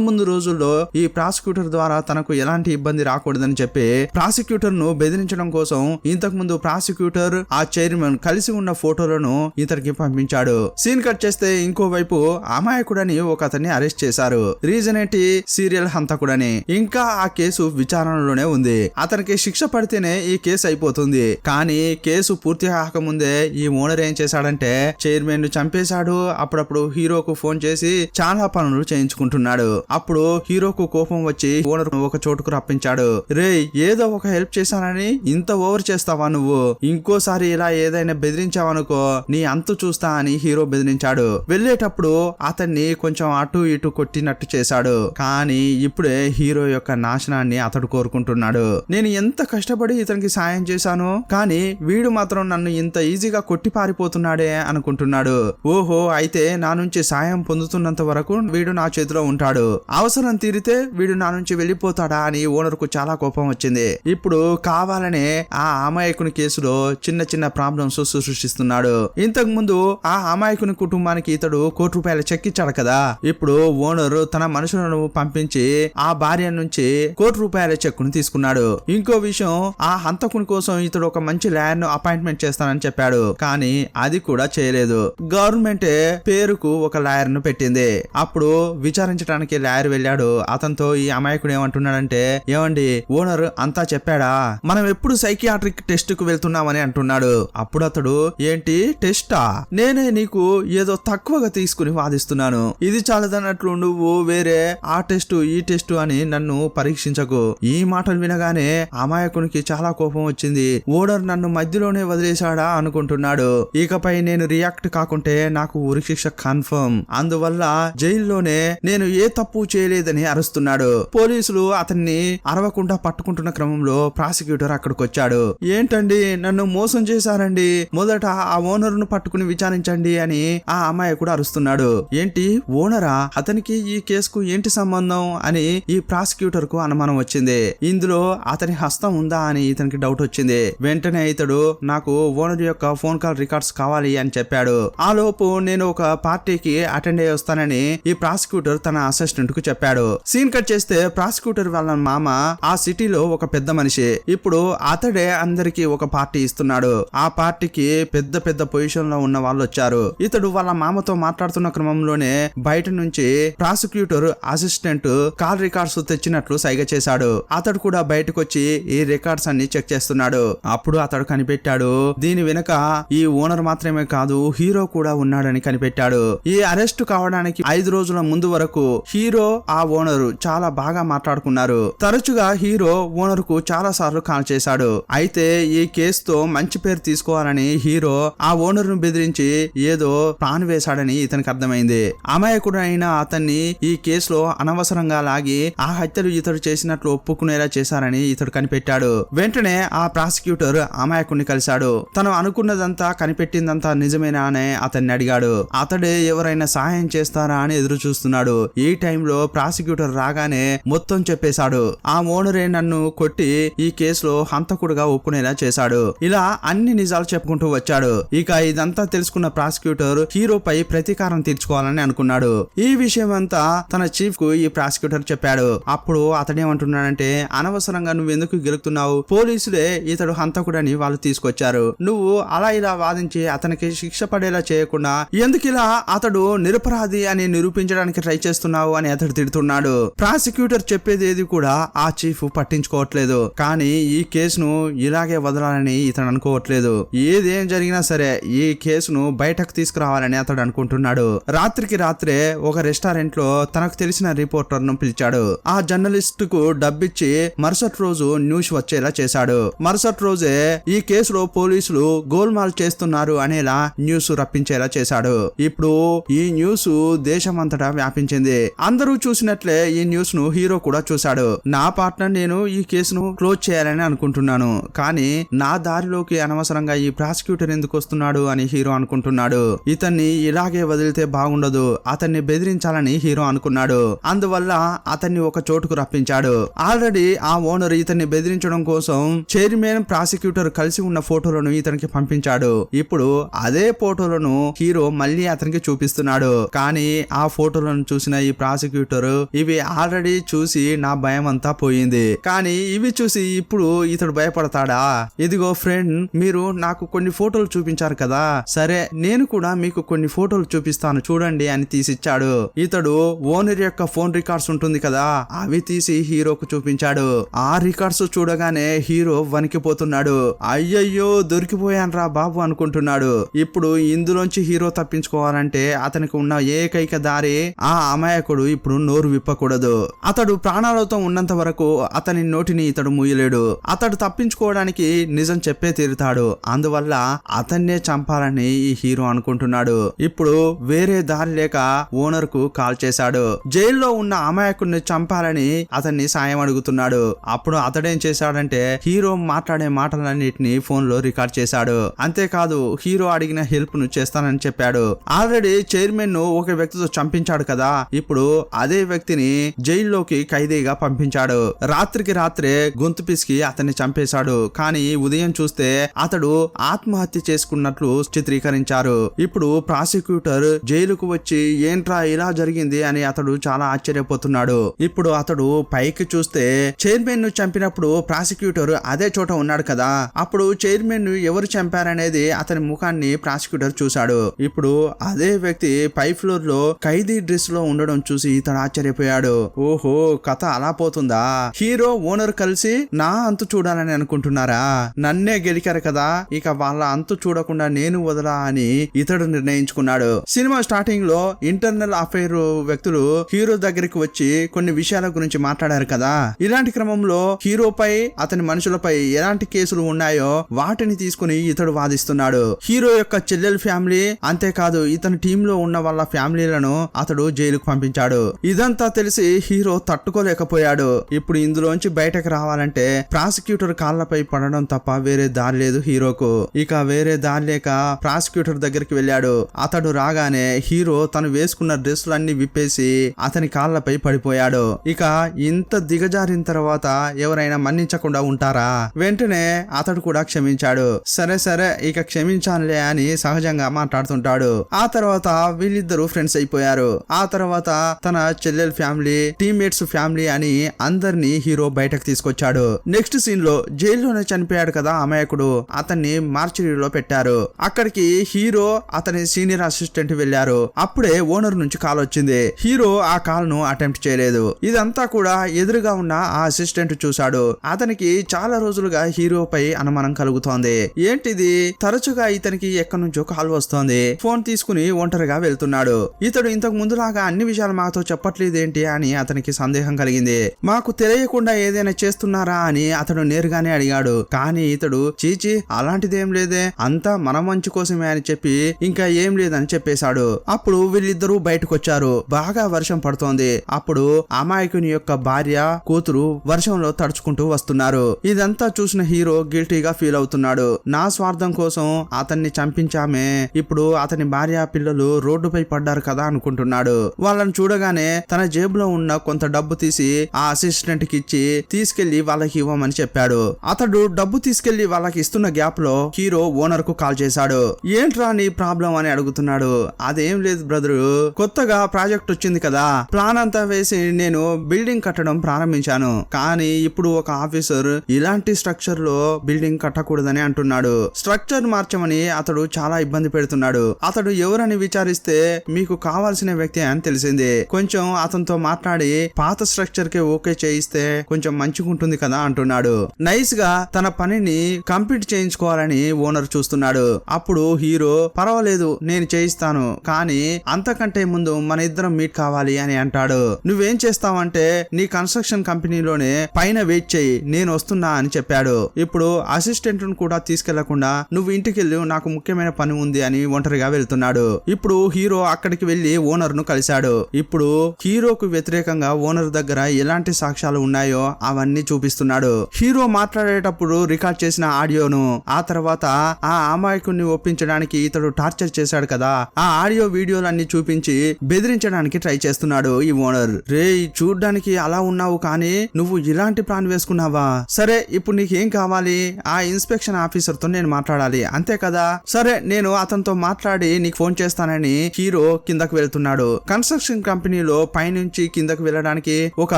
ముందు రోజుల్లో ఈ ప్రాసిక్యూటర్ ద్వారా తనకు ఎలాంటి ఇబ్బంది రాకూడదని చెప్పి ప్రాసిక్యూటర్ ను బెదిరించడం కోసం ఇంతకు ముందు ప్రాసిక్యూటర్ ఆ చైర్మన్ కలిసి ఉన్న ఫోటోలను ఇతనికి పంపించాడు. సీన్ కట్ చేస్తే ఇంకోవైపు అమాయకుడని ఒక అతన్ని అరెస్ట్ చేశారు. రీజన్ ఏంటి? సీరియల్ హంతకుడని. ఇంకా ఆ కేసు విచారణలోనే ఉంది. అతనికి శిక్ష పడితేనే ఈ కేసు అయిపోతుంది. కానీ కేసు పూర్తి కాకముందే ఈ ఓనర్ ఏం చేశాడంటే చైర్మన్ ను చంపేశాడు. అప్పుడప్పుడు హీరోకు ఫోన్ చేసి చాలా పనులు చేయించుకుంటున్నాడు. అప్పుడు హీరోకు కోపం వచ్చి ఓనర్ ఒక చోటుకు రప్పించాడు. రే, ఏదో ఒక హెల్ప్ చేశానని ఇంత ఓవర్ చేస్తావా నువ్వు? ఇంకోసారి ఇలా ఏదైనా బెదిరించావనుకో నీ అంతు చూస్తా అని హీరో బెదిరించాడు. వెళ్ళేటప్పుడు అతన్ని కొంచెం అటు ఇటు కొట్టినట్టు చేశాడు. కానీ ఇప్పుడే హీరో యొక్క నాశనాన్ని అతడు కోరుకుంటున్నాడు. నేను ఎంత కష్టపడి ఇతనికి సాయం చేశాను, కానీ వీడు మాత్రం నన్ను ఇంత ఈజీగా కొట్టి పారిపోతున్నాడే అనుకుంటున్నాడు. ఓహో, అయితే నా నుంచి సాయం పొందుతున్నంత వరకు వీడు నా చేతిలో ఉంటాడు. అవసరం తీరితే వీడు నా నుంచి వెళ్ళిపోతాడా అని ఓనర్ కు చాలా కోపం వచ్చింది. ఇప్పుడు కావాలనే ఆ అమాయకుని కేసులో చిన్న ప్రాబ్లమ్స్ సృష్టిస్తున్నాడు. ఇంతకు ముందు ఆ అమాయకుని కుటుంబానికి ఇతడు ₹1,00,00,000 చెక్ ఇచ్చాడు కదా. ఇప్పుడు ఓనర్ తన మనుషులను పంపించి ఆ భార్య నుంచి ₹1,00,00,000 చెక్కును తీసుకున్నాడు. ఇంకో విషయం, ఆ హంతకుని కోసం ఇతడు ఒక మంచి లాయర్ ను అపాయింట్మెంట్ చేస్తానని చెప్పాడు. కానీ అది కూడా చేయలేదు. గవర్నమెంటే పేరుకు ఒక లాయర్ ను పెట్టింది. అప్పుడు విచారించడానికి లాయర్ వెళ్ళాడు. అతనితో ఈ అమాయకుడు ఏమంటున్నాడంటే, ఏమండి ఓనర్ అంతా చెప్పాడా? మనం ఎప్పుడు సైకియాట్రిక్ టెస్ట్ కు వెళ్తున్నామని అంటున్నాడు. అప్పుడు అతడు, ఏంటి టెస్టా? నేనే నీకు ఏదో తక్కువగా తీసుకుని వాదిస్తున్నాను. ఇది చాలదన్నట్లు నువ్వు వేరే ఆ టెస్టు ఈ టెస్టు అని నన్ను పరీక్షించకు. ఈ మాటలు వినగానే అమాయకునికి చాలా కోపం వచ్చింది. ఓనర్ నన్ను మధ్యలోనే వదిలేశాడా అనుకుంటున్నాడు. ఇకపై నేను రియాక్ట్ కాకుంటే నాకు ఉరిశిక్ష కన్ఫర్మ్. అందువల్ల జైల్లోనే నేను ఏ తప్పు చేయలేదని అరుస్తున్నాడు. పోలీసులు అతన్ని అరవకుండా పట్టుకుంటున్న క్రమంలో ప్రాసిక్యూటర్ అక్కడికి వచ్చాడు. ఏంటండి, నన్ను మోసం చేశారండి, మొదట ఆ ఓనర్ ను పట్టుకుని విచారించండి అని ఆ అమాయకుడు అరుస్తున్నాడు. ఏంటి ఓనరా? అతనికి ఈ కేసుకు ఏంటి సంబంధం అని ఈ ప్రాసిక్యూటర్ కు అనుమానం వచ్చింది. ఇందులో అతని హస్తం ఉందా అని ఇతనికి డౌట్ వచ్చింది. వెంటనే ఇతడు నాకు ఓనర్ యొక్క ఫోన్ కాల్ రికార్డ్స్ కావాలి అని చెప్పాడు. ఆ లోపు నేను ఒక పార్టీకి అటెండ్ అయ్యి వస్తానని ఈ ప్రాసిక్యూటర్ తన అసిస్టెంట్ కు చెప్పాడు. సీన్ కట్ చేస్తే ప్రాసిక్యూటర్ వాళ్ళ మామ ఆ సిటీలో ఒక పెద్ద మనిషి. ఇప్పుడు అతడే అందరికి ఒక పార్టీ ఇస్తున్నాడు. ఆ పార్టీకి పెద్ద పొజిషన్ లో ఉన్న వాళ్ళు వచ్చారు. ఇతడు వాళ్ళ మామతో మాట్లాడుతున్న క్రమంలోనే బయట నుంచి ప్రాసిక్యూటర్ అసిస్టెంట్ కాల్ రికార్డ్స్ తెచ్చినట్లు సైగ చేశాడు. అతడు కూడా బయటకు వచ్చి ఈ రికార్డ్స్ అన్ని చెక్ చేస్తున్నాడు. అప్పుడు అతడు కనిపెట్టాడు, దీని వెనుక ఈ ఓనర్ మాత్రమే కాదు హీరో కూడా ఉన్నాడని కనిపెట్టాడు. ఈ అరెస్ట్ కావడానికి 5 రోజుల ముందు వరకు హీరో ఆ ఓనరు చాలా బాగా మాట్లాడుకున్నారు. తరచుగా హీరో ఓనర్ కు చాలా సార్లు కాల్ చేశాడు. అయితే ఈ కేసుతో మంచి పేరు తీసుకోవాలని హీరో ఆ ఓనర్ ను బెదిరించి ఏదో ప్లాన్ వేశాడని ఇతనికి అర్థమైంది. అమాయకుడు అయిన అతన్ని ఈ కేసులో అనవసరంగా లాగి ఆ హత్యలు ఇతడు చేసినట్లు ఒప్పుకునేలా చేశారని ఇతడు కనిపెట్టాడు. వెంటనే ఆ ప్రాసిక్యూటర్ అమాయకుడిని కలిశాడు. తను అనుకున్నదంతా కనిపెట్టిందంతా నిజమేనా అని అతన్ని అడిగాడు. అతడే ఎవరైనా సహాయం చేస్తారా అని ఎదురు చూస్తున్నాడు. ఈ టైంలో ప్రాసిక్యూటర్ రాగానే మొత్తం చెప్పేశాడు. ఆ ఓనరే నన్ను కొట్టి ఈ కేసులో హంతకుడుగా ఒప్పుకునేలా చేశాడు. ఇలా అన్ని నిజాలు చెప్పుకుంటూ వచ్చాడు. ఇక ఇదంతా తెలుసుకున్న ప్రాసిక్యూటర్ హీరోపై ప్రతీకారం తీర్చుకోవాలని అనుకున్నాడు. ఈ విషయం అంతా తన చీఫ్ కు ఈ ప్రాసిక్యూటర్ చెప్పాడు. అప్పుడు అతడేమంటున్నాడంటే, అనవసరంగా నువ్వెందుకు గెలుపుతున్నావు? పోలీసులే ఇతడు హంతకుడని వాళ్ళు తీసుకొచ్చారు. నువ్వు అలా ఇలా వాదించి అతనికి శిక్ష పడేలా చేయకుండా ఎందుకు ఇలా అతడు నిరపరాధి అని నిరూపించడానికి ట్రై చేస్తున్నావు అని అతడు తిడుతున్నాడు. ప్రాసిక్యూటర్ చెప్పేది ఏది కూడా ఆ చీఫ్ పట్టించుకోవట్లేదు. కానీ ఈ కేసును ఇలాగే వదలాలని ఇతడు అనుకోవట్లేదు. ఏదేం జరిగినా సరే ఈ కేసును బయటకు తీసుకురావాలని అతడు అనుకుంటున్నాడు. రాత్రికి రాత్రే ఒక రెస్టారెంట్ లో తనకు తెలిసిన రిపోర్టర్ ను పిలిచాడు. ఆ జర్నలిస్ట్ కు డబ్బిచ్చి మరుసటి రోజు న్యూస్ వచ్చేలా చేశాడు. మరుసటి రోజే ఈ కేసులో పోలీసులు గోల్మాల్ చేస్తున్నారు అనేలా న్యూస్ రప్పించేలా చేశాడు. ఇప్పుడు ఈ న్యూస్ దేశమంతటా వ్యాపించింది. అందరూ చూసినట్లే ఈ న్యూస్ ను హీరో కూడా చూశాడు. నా పార్ట్నర్ నేను ఈ కేసును క్లోజ్ చేయాలని అనుకుంటున్నాను, కానీ నా దారిలోకి అనవసరంగా ఈ ప్రాసిక్యూటర్ ఎందుకు వస్తున్నాడు అని హీరో అనుకుంటున్నాడు. ఇతన్ని ఇలాగే వదిలితే బాగుండదు, అతన్ని బెదిరించాలని హీరో అనుకున్నాడు. అందువల్ల అతన్ని ఒక చోటుకు రప్పించాడు. ఆల్రెడీ ఆ ఓనర్ ఇతన్ని బెదిరించడం కోసం చైర్మన్ ప్రాసిక్యూటర్ కలిసి ఉన్న ఫోటోలను ఇతనికి పంపించాడు. ఇప్పుడు అదే ఫోటోలను హీరో మళ్ళీ అతనికి చూపిస్తున్నాడు. కానీ ఆ ఫోటోలను చూసిన ఈ ప్రాసిక్యూటర్ ఇవి ఆల్రెడీ చూసి నా భయం అంతా పోయింది, కానీ ఇవి చూసి ఇప్పుడు ఇతడు భయపడతాడా? ఇదిగో ఫ్రెండ్, మీరు నాకు కొన్ని ఫోటోలు చూపించారు కదా, సరే నేను కూడా మీకు కొన్ని ఫోటోలు చూపిస్తాను చూడండి అని తీసిచ్చాడు. ఇతడు ఓనర్ యొక్క ఫోన్ రికార్డ్స్ ఉంటుంది కదా, అవి తీసి హీరోకు చూపించాడు. ఆ రికార్డ్స్ చూడగానే హీరో వణికిపోతున్నాడు. అయ్యయ్యో దొరికిపోయాన్రా బాబు అనుకుంటున్నాడు. ఇప్పుడు ఇందులోంచి హీరో తప్పించుకోవాలంటే అతనికి ఉన్న ఏకైక దారి ఆ అమాయకుడు ఇప్పుడు నోరు విప్పకూడదు. అతడు ప్రాణాలతో ఉన్నంత వరకు అతని నోటిని ఇతడు మూయలేడు. అతడు తప్పించుకోవడానికి నిజం చెప్పే తీరుతాడు. అందువల్ల అతన్నే చంపాలని ఈ హీరో అనుకుంటున్నాడు. ఇప్పుడు వేరే దారి లేక ఓనర్ కు కాల్ చేశాడు. జైల్లో ఉన్న అమాయకుడిని చంపాలని అతన్ని సాయం అడుగుతున్నాడు. అప్పుడు అతడేం చేశాడంటే హీరో మాట్లాడే మాటలన్నిటిని ఫోన్ లో రికార్డ్ చేశాడు. అంతేకాదు హీరో అడిగిన హెల్ప్ ను చేస్తానని చెప్పాడు. ఆల్రెడీ చైర్మన్ ను ఒక వ్యక్తితో చంపించాడు కదా, ఇప్పుడు అదే వ్యక్తిని జైల్లోకి ఖైదీగా పంపించాడు. రాత్రికి రాత్రే గొంతు పిసికి అతన్ని చంపేశాడు. కానీ ఉదయం చూస్తే అతడు ఆత్మహత్య చేసుకున్నట్లు చిత్రీకరించారు. ఇప్పుడు ప్రాసిక్యూటర్ జైలుకు వచ్చి ఏంట్రా ఇలా జరిగింది అని అతడు చాలా ఆశ్చర్యపోతున్నాడు. ఇప్పుడు అతడు పైకి చూస్తే చైర్మన్ ను చంపినప్పుడు ప్రాసిక్యూటర్ అదే చోట ఉన్నాడు కదా, అప్పుడు చైర్మన్ ను ఎవరు చంపారనేది అతని ముఖాన్ని ప్రాసిక్యూటర్ చూశాడు. ఇప్పుడు అదే వ్యక్తి పై ఫ్లోర్ లో ఖైదీ డ్రెస్ లో ఉండడం చూసి ఇతడు ఆశ్చర్యపోయాడు. ఓహో, కథ అలా పోతుందా? హీరో ఓనర్ కలిసి నా అంతు చూడాలని అనుకుంటున్నారా? నన్నే గెలికారు కదా, ఇక వాళ్ళ అంతు చూడకుండా నేను వదలా అని ఇతడు నిర్ణయించుకున్నాడు. సినిమా స్టార్టింగ్ లో ఇంటర్నల్ అఫైర్ వ్యక్తులు హీరో దగ్గరికి వచ్చి కొన్ని విషయాల గురించి మాట్లాడారు కదా, ఇలాంటి క్రమంలో హీరోపై అతని మనుషులపై ఎలాంటి కేసులు ఉన్నాయో వాటిని తీసుకుని ఇతడు వాదిస్తున్నాడు. హీరో యొక్క చెల్లెల ఫ్యామిలీ, అంతేకాదు ఇతని టీమ్ లో ఉన్న వాళ్ళ ఫ్యామిలీలను అతడు జైలుకు పంపించాడు. ఇదంతా తెలిసి హీరో తట్టుకోలేకపోయాడు. ఇప్పుడు ఇందులోంచి బయటకు రావాలంటే ప్రాసిక్యూటర్ కాళ్లపై పడడం తప్ప వేరే దారి లేదు హీరోకు. ఇక వేరే దారి లేక ప్రాసిక్యూటర్ దగ్గరికి వెళ్ళాడు. అతడు రాగానే హీరో తను వేసుకున్న డ్రెస్సులన్నీ విప్పేసి అతని కాళ్లపై పడిపోయాడు. ఇక ఇంత దిగజారిన తర్వాత ఎవరైనా మన్నించకుండా ఉంటారా? వెంటనే అతడు కూడా క్షమించాడు. సరే సరే ఇక క్షమించానులే అని సహజంగా మాట్లాడుతుంటాడు. ఆ తర్వాత వీళ్ళిద్దరూ ఫ్రెండ్స్ అయిపోయారు. ఆ తర్వాత తన చెల్లెల ఫ్యామిలీ, టీమ్మేట్స్ ఫ్యామిలీ అని అందరినీ హీరో బయటకు తీసుకొచ్చాడు. నెక్స్ట్ సీన్ లో జైల్లోనే చనిపోయాడు కదా అమాయకుడు, అతన్ని మార్చురీలో పెట్టారు. అక్కడికి హీరో అతని సీనియర్ అసిస్టెంట్ వెళ్లారు. అప్పుడే ఓనర్ నుంచి కాల్ వచ్చింది. హీరో ఆ కాల్ ను అటెంప్ట్ చేయలేదు. ఇదంతా కూడా ఎదురుగా ఉన్న ఆ అసిస్టెంట్ చూశాడు. అతనికి చాలా రోజులుగా హీరోపై అనుమానం కలుగుతోంది. ఏంటిది, తరచుగా ఇతనికి ఎక్కడి నుంచో కాల్ వస్తోంది. ఫోన్ తీసుకుని ఒంటరిగా వెళ్తున్నాడు. ఇతడు ఇంతకు ముందులాగా అన్ని విషయాలు మాతో చెప్పట్లేదేంటి అని అతనికి సందేహం కలిగింది. మాకు తెలియకుండా ఏదైనా చేస్తున్నారా అని అతడు నేరుగానే అడిగాడు. కానీ ఇతడు చీచి అలాంటిదేం లేదే, అంతా మన మంచి కోసమే అని చెప్పి ఇంకా ఏం లేదని చెప్పేశాడు. అప్పుడు వీళ్ళిద్దరూ బయటకు వచ్చారు. బాగా వర్షం పడుతోంది. అప్పుడు అమాయకుని యొక్క భార్య, కూతురు వర్షంలో తడుచుకుంటూ వస్తున్నారు. ఇదంతా చూసిన హీరో గిల్టీగా ఫీల్ అవుతున్నాడు. నా స్వార్థం కోసం అతన్ని చంపించామే, ఇప్పుడు అతని భార్య పిల్లలు రోడ్డుపై పడ్డారు కదా అనుకుంటున్నాడు. వాళ్ళని చూడగానే తన జేబులో ఉన్న కొంత డబ్బు తీసి ఆ అసిస్టెంట్ కి ఇచ్చి తీసుకెళ్లి వాళ్ళకి ఇవ్వమని చెప్పాడు. అతడు డబ్బు తీసుకెళ్లి వాళ్ళకి ఇస్తున్న గ్యాప్ లో హీరో ఓనర్ కు కాల్ చేశాడు. ఏంట్రా నీ ప్రాబ్లం అని అడుగుతున్నాడు. అదేం లేదు బ్రదరు, కొత్తగా ప్రాజెక్ట్ వచ్చింది కదా, ప్లాన్ అంతా వేసి నేను బిల్డింగ్ కట్టడం ప్రారంభించాను. కానీ ఇప్పుడు ఒక ఆఫీసర్ ఇలాంటి స్ట్రక్చర్ లో బిల్డింగ్ కట్టకూడదని అంటున్నాడు. స్ట్రక్చర్ మార్చమని అతడు చాలా ఇబ్బంది పెడుతున్నాడు. అతడు ఎవరని విచారిస్తే మీకు కావాల్సిన వ్యక్తి అని తెలిసింది. కొంచెం అతనితో మాట్లాడి పాత స్ట్రక్చర్ కి ఓకే చేయిస్తే కొంచెం మంచిగా ఉంటుంది కదా అంటున్నాడు. నైస్ గా తన పనిని కంప్లీట్ చేయించుకోవాలని ఓనర్ చూస్తున్నాడు. అప్పుడు హీరో పర్వాలేదు నేను చేయిస్తాను, కానీ అంతకంటే ముందు మన ఇద్దరం మీట్ కావాలి అని అంటాడు. నువ్వేం చేస్తావంటే నీ కన్స్ట్రక్షన్ కంపెనీలోనే పైన వెయిట్ చేయి, నేను వస్తున్నా అని చెప్పాడు. ఇప్పుడు అసిస్టెంట్ ను కూడా తీసుకెళ్లకుండా నువ్వు ఇంటికెళ్ళి నాకు ముఖ్యమైన పని ఉంది అని ఒంటరిగా వెళ్తున్నాడు. ఇప్పుడు హీరో అక్కడికి వెళ్లి ఓనర్ ను కలిశాడు. ఇప్పుడు హీరోకు వ్యతిరేకంగా ఓనర్ దగ్గర ఎలాంటి సాక్ష్యాలు ఉన్నాయో అవన్నీ చూపిస్తున్నాడు. హీరో మాట్లాడేటప్పుడు రికార్డ్ చేసిన ఆడియోను, ఆ తర్వాత ఆ అమాయకుడిని ఒప్పించడానికి ఇతడు టార్చర్ చేశాడు కదా, ఆ ఆడియో వీడియోలన్నీ చూపించి బెదిరించడానికి ట్రై చేస్తున్నాడు ఈ ఓనర్. రే చూడ్డానికి అలా ఉన్నావు కానీ నువ్వు ఇలాంటి ప్లాన్ వేసుకున్నావా? సరే ఇప్పుడు నీకేం కావాలి? ఆ ఇన్స్పెక్షన్ ఆఫీసర్ తో నేను మాట్లాడాలి అంతే కదా, కదా, సరే నేను అతనితో మాట్లాడి నీకు ఫోన్ చేస్తానని హీరో కిందకు వెళ్తున్నాడు. కన్స్ట్రక్షన్ కంపెనీలో పైనుంచి కిందకు వెళ్ళడానికి ఒక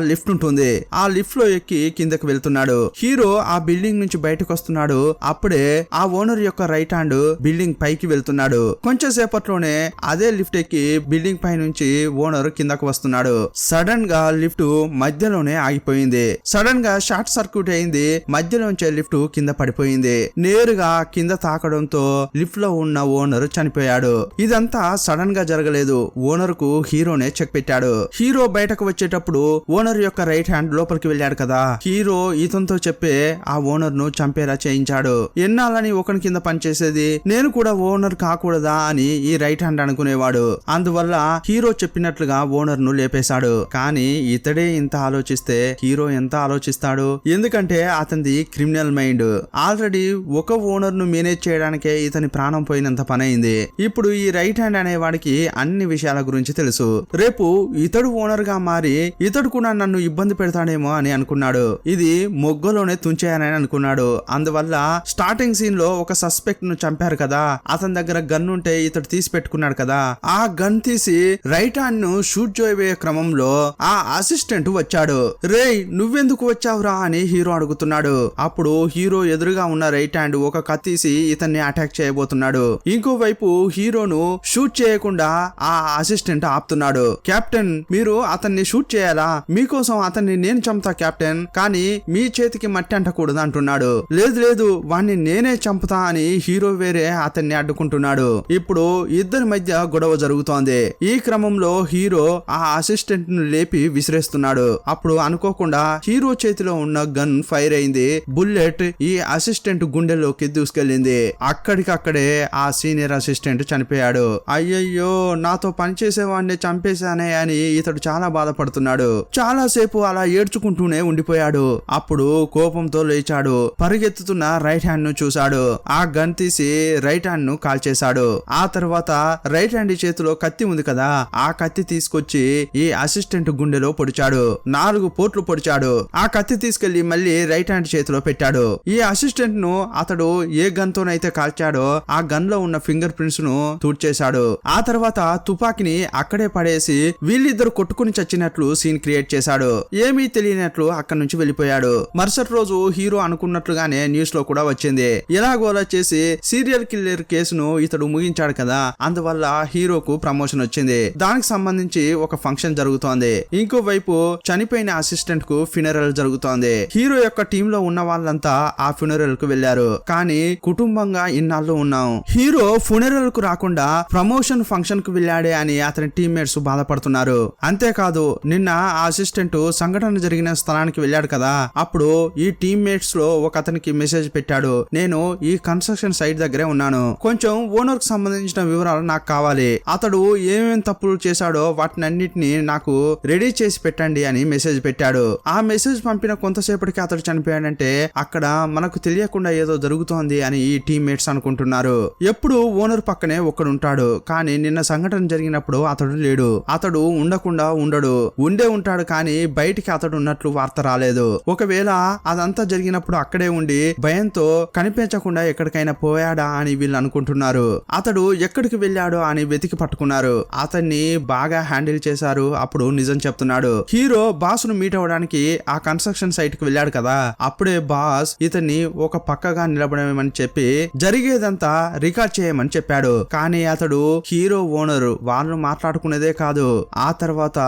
లిఫ్ట్ ఉంటుంది. ఆ లిఫ్ట్ లో ఎక్కి కిందకు వెళ్తున్నాడు. హీరో ఆ బిల్డింగ్ నుంచి బయటకు వస్తున్నాడు. అప్పుడే ఆ ఓనర్ యొక్క రైట్ హ్యాండ్ బిల్డింగ్ పైకి వెళ్తున్నాడు. కొంచెం సేపట్లోనే అదే లిఫ్ట్ ఎక్కి బిల్డింగ్ పై నుంచి ఓనర్ కిందకు వస్తున్నాడు. సడన్ గా లిఫ్ట్ మధ్యలోనే ఆగిపోయింది. సడన్ గా షార్ట్ సర్క్యూట్ అయింది. మధ్యలోంచే లిఫ్ట్ కింద పడిపోయింది. నేరుగా కింద తాకడంతో లిఫ్ట్ లో ఉన్న ఓనర్ చనిపోయాడు. ఇదంతా సడన్ గా జరగలేదు. ఓనర్ కు హీరోనే చెక్ పెట్టాడు. హీరో బయటకు వచ్చేటప్పుడు ఓనర్ యొక్క రైట్ హ్యాండ్ లోపలికి వెళ్ళాడు కదా. హీరో ఇతనితో చెప్పే ఆ ఓనర్ ను చంపేలా చేయించాడు. ఎన్నాళ్ళని ఒకని కింద పనిచేసేది, నేను కూడా ఓనర్ కాకూడదా అని ఈ రైట్ హ్యాండ్ అనుకునేవాడు. అందువల్ల హీరో చెప్పినట్లుగా ఓనర్ ను లేపేశాడు. కానీ ఇతడే ఇంత ఆలోచిస్తే హీరో ఎంత ఆలోచిస్తాడు? ఎందుకంటే అతనిది క్రిమినల్ మైండ్. ఆల్రెడీ ఒక ఓనర్ ను మేనేజ్ చేయడానికే ఇతని ప్రాణం పోయినంత పని అయింది. ఇప్పుడు ఈ రైట్ హ్యాండ్ అనే వాడికి అన్ని విషయాల గురించి తెలుసు. రేపు ఇతడు ఓనర్ గా మారి ఇతడు కూడా నన్ను ఇబ్బంది పెడతాడేమో అని అనుకున్నాడు. ఇది మొగ్గలోనే తుంచేయాలని అనుకున్నాడు. అందువల్ల స్టార్టింగ్ సీన్ లో ఒక సస్పెక్ట్ ను చంపారు కదా, అతని దగ్గర గన్ ఉంటే ఇతడు తీసి పెట్టుకున్నాడు కదా, ఆ గన్ తీసి రైట్ హ్యాండ్ ను షూట్ చేయబోయే క్రమంలో ఆ అసిస్టెంట్ వచ్చాడు. రేయ్ నువ్వెందుకు వచ్చావురా అని హీరో అడుగుతున్నాడు. అప్పుడు హీరో ఎదురుగా ఉన్న రైట్ హ్యాండ్ ఒక కత్తిసి ఇతన్ని అటాక్ చేయబోతున్నాడు. ఇంకోవైపు హీరోను షూట్ చేయకుండా ఆ అసిస్టెంట్ ఆపుతున్నాడు. కెప్టెన్ మీరు అతన్ని షూట్ చేయాలా? మీకోసం అతన్ని నేను చంపుతా కెప్టెన్, కానీ మీ చేతికి మట్టి అంటకూడదు అంటున్నాడు. లేదు లేదు వాణ్ణి నేనే చంపుతా అని హీరో వేరే అతన్ని అడ్డుకుంటున్నాడు. ఇప్పుడు ఇద్దరి మధ్య గొడవ జరుగుతోంది. ఈ క్రమంలో హీరో ఆ అసిస్టెంట్ ను లేపి విసిరేస్తున్నాడు. అప్పుడు అనుకోకుండా హీరో చేతిలో ఉన్న గన్ ఫైర్ అయింది. బుల్లెట్ ఈ అసిస్టెంట్ గుండెల్లోకి దూసుకెళ్లింది. అక్కడికక్కడే ఆ సీనియర్ అసిస్టెంట్ చనిపోయాడు. అయ్యయ్యో నాతో పనిచేసేవాడిని చంపేశానే అని ఇతడు చాలా బాధపడుతున్నాడు. చాలా సేపు అలా ఏడ్చుకుంటూనే ఉండిపోయాడు. అప్పుడు కోపంతో లేచాడు. పరిగెత్తుతున్న రైట్ హ్యాండ్ ను చూశాడు. ఆ గన్ తీసి రైట్ హ్యాండ్ ను కాల్చేశాడు. ఆ తర్వాత రైట్ హ్యాండ్ చేతిలో కత్తి ఉంది కదా, ఆ కత్తి తీసుకొచ్చి ఈ అసిస్టెంట్ గుండెలో పొడిచాడు. 4 పోట్లు పొడిచాడు. ఆ కత్తి తీసుకెళ్లి మళ్ళీ రైట్ హ్యాండ్ చేతిలో పెట్టాడు. ఈ అసిస్టెంట్ ను అతడు ఏ గన్ తోనైతే కాల్చాడో ఆ గన్ లో ఉన్న ఫింగర్ ప్రింట్స్ ను తూడ్చేశాడు. ఆ తర్వాత తుపాకిని అక్కడే పడేసి వీళ్ళిద్దరు కొట్టుకుని చచ్చినట్లు సీన్ క్రియేట్ చేశాడు. ఏమీ తెలియనట్లు అక్కడి నుంచి వెళ్ళిపోయాడు. మరుసటి రోజు హీరో అనుకున్నట్లుగానే న్యూస్ లో కూడా వచ్చింది. ఎలాగోలా చేసి సీరియల్ కిల్లర్ కేసును ఇతడు ముగించాడు కదా, అందువల్ల హీరోకు ప్రమోషన్ వచ్చింది. దానికి సంబంధించి ఒక ఫంక్షన్ జరుగుతోంది. ఇంకోవైపు చనిపోయిన అసిస్టెంట్ కు ఫ్యూనరల్ జరుగుతోంది. హీరో యొక్క టీమ్ లో ఉన్న వాళ్ళంతా ఆ ఫ్యూనరల్ కు వెళ్లారు. కానీ కుటుంబంగా ఇన్నాళ్ళు ఉన్నాం. హీరో ఫ్యూనరల్ కు రాకుండా ప్రమోషన్ ఫంక్షన్ కు వెళ్ళాడే అని అతని టీమ్మేట్స్ బాధపడుతున్నారు. అంతేకాదు నిన్న ఆ అసిస్టెంట్ సంఘటన జరిగిన స్థలానికి వెళ్ళాడు కదా, అప్పుడు ఈ టీమ్మేట్స్ లో ఒక అతనికి మెసేజ్ పెట్టాడు. నేను ఈ కన్స్ట్రక్షన్ సైట్ దగ్గరే ఉన్నాను, కొంచెం ఓనర్ కు సంబంధించిన వివరాలు నాకు కావాలి. అతడు ఏమేమి తప్పులు చేశాడో వాటిని అన్నిటిని నాకు రెడీ చేసి పెట్టండి అని మెసేజ్ పెట్టాడు. ఆ మెసేజ్ పంపిన కొంతసేపటికి అతడు చనిపోయాడంటే అక్కడ మనకు తెలియకుండా ఏదో జరుగుతోంది అని ఈ టీమ్మేట్స్ అనుకుంటున్నారు. ఎప్పుడు ఓనర్ పక్కనే ఒక్కడుంటాడు, కానీ నిన్న సంఘటన జరిగినప్పుడు అతడు లేడు. అతడు ఉండకుండా ఉండడు, ఉండే ఉంటాడు కానీ బయటికి అతడు ఉన్నట్లు వార్త రాలేదు. ఒకవేళ అదంతా జరిగినప్పుడు అక్కడే ఉండి భయంతో కనిపించకుండా ఎక్కడికైనా పోయాడా అని వీళ్ళు అనుకుంటున్నారు. అతడు ఎక్కడికి వెళ్ళాడో అని వెతికి పట్టుకున్నారు. అతన్ని బాగా హ్యాండిల్ చేశారు. అప్పుడు నిజం చెప్తున్నాడు. హీరో బాస్ ను మీట్ అవ్వడానికి ఆ కన్స్ట్రక్షన్ సైట్ కి వెళ్ళాడు కదా, అప్పుడే బాస్ ఇతన్ని ఒక పక్కగా నిలబడమని చెప్పి జరిగేదంతా రికార్డ్ చేయమని చెప్పాడు. కానీ అతడు హీరో ఓనర్ వాళ్ళు మాట్లాడుకునేదే కాదు. ఆ తర్వాత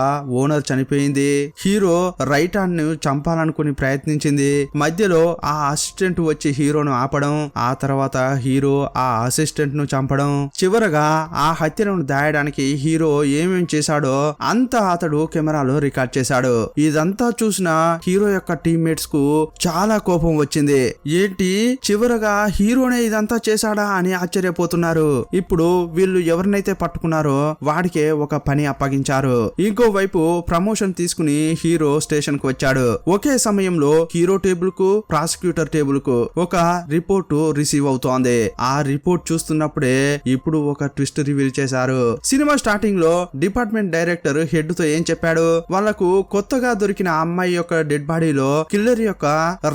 ఓనర్ చనిపోయింది. హీరో రైట్ హ్యాండ్ ను చంపాలనుకుని ప్రయత్నించింది. మధ్యలో ఆ అసిస్టెంట్ వచ్చి హీరోను ఆపడం, ఆ తర్వాత హీరో ఆ అసిస్టెంట్ ను చంపడం, చివరగా ఆ హత్యలను దాయడానికి హీరో ఏమేం చేశాడో అంతా అతడు కెమెరాలో రికార్డ్ చేశాడు. ఇదంతా చూసిన హీరో యొక్క టీమ్మేట్స్ కు చాలా కోపం వచ్చింది. ఏంటి చివరగా హీరోనే ఇదంతా చేశాడా అని ఆశ్చర్యపోతున్నారు. ఇప్పుడు వీళ్ళు ఎవరినైతే పట్టుకున్నారో వాడికే ఒక పని అప్పగించారు. ఇంకోవైపు ప్రమోషన్ తీసుకుని హీరో స్టేషన్ కు వచ్చాడు. ఒకే సమయంలో హీరో టేబుల్ కు ప్రాసిక్యూటర్ టేబుల్ కు ఒక రిపోర్టు రిసీవ్ అవుతోంది. ఆ రిపోర్ట్ చూస్తున్నప్పుడే ఇప్పుడు ఒక ట్విస్ట్ రివీల్ చేశారు. సినిమా స్టార్టింగ్ లో డిపార్ట్మెంట్ డైరెక్టర్ హెడ్ తో ఏం చెప్పాడు, వాళ్లకు కొత్తగా దొరికిన అమ్మాయి యొక్క డెడ్ బాడీలో కిల్లర్ యొక్క